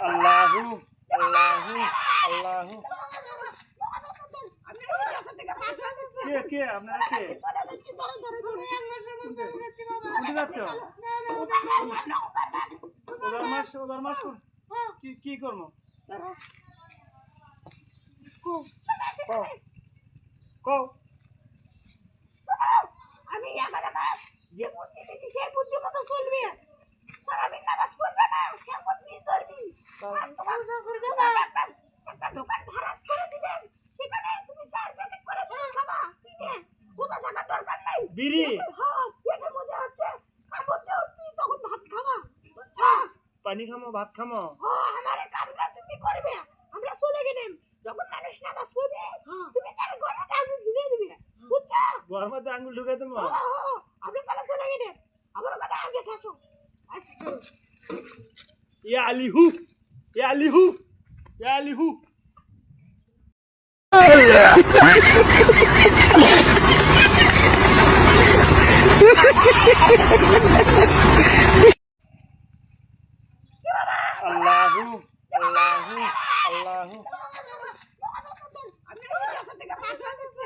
আল্লাহু আল্লাহু আল্লাহু। কে কে আপনারা কে? কোথায় যাচ্ছ? ওদার মাস কি করবো? কও আমি এখানে মাস যে বুদ্ধি দিচ্ছি সেই বুদ্ধি মতো চলবে। সারাদিন নামাজ পড়বে না, কেমন নিয়ে চলবি? আর তোমার একটা দোকান ভাড়া করে দিবেন, সেখানে তুমি 4 প্যাকেট করে বিড়ি খাবা। কিনে কোথা থাকার দরকার নাই। বিড়ি? হ্যাঁ, পেটের মধ্যে হচ্ছে কাপড় উঠবি তখন ভাত খাবা। বুঝছো? পানি খামো, ভাত খামো। হ্যাঁ, আমার কামটা তুমি করবে। আমরা চলে গেলাম। যখন মানুষ নামাজ পড়বে তুমি তার গলাতে আঙুল ঢুকিয়ে দিবে। বুঝছো? ঘর মধ্যে আঙুল ঢুকাই দেবো। আমরা তাহলে চলে গেলাম। আবার ওখানে আগে থাকো। ইয়া আলিহু ইয়া আলিহু ইয়া আলিহু। আল্লাহু আল্লাহু আল্লাহু।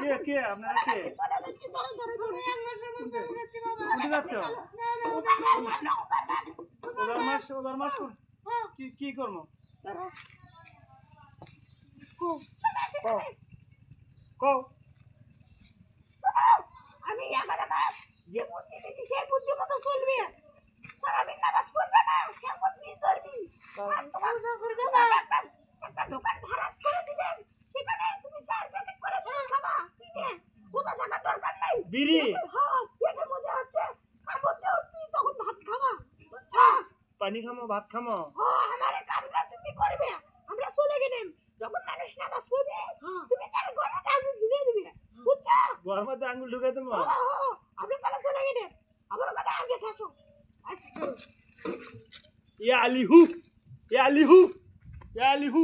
কে কে আপনারা কে? কোথায় যাচ্ছ? ওদার মাস কি করবো? কও আমি এখানে মাস যে বুদ্ধি দিচ্ছি সেই বুদ্ধি মতো চলবে। সারাদিন নামাজ পড়বে না, কেমন নিয়ে চলবি? আর তোমার একটা দোকান ভাড়া করে দিবেন, সেখানে তুমি 4 প্যাকেট করে বিড়ি খাবা। কিনে কোথা থাকার দরকার নাই। বিড়ি? হ্যাঁ, পেটের মধ্যে হচ্ছে কাপড় উঠবি তখন ভাত খাবা। বুঝছো? পানি খামো, ভাত খামো। হ্যাঁ, আমার কামটা তুমি করবে। আমরা চলে গেলাম। যখন মানুষ নামাজ পড়বে তুমি তার গলাতে আঙুল ঢুকিয়ে দিবে। বুঝছো? ঘর মধ্যে আঙুল ঢুকাই দেবো। আমরা তাহলে চলে গেলাম। আবার ওখানে আগে থাকো। ইয়া আলিহু ইয়া আলিহু ইয়া আলিহু।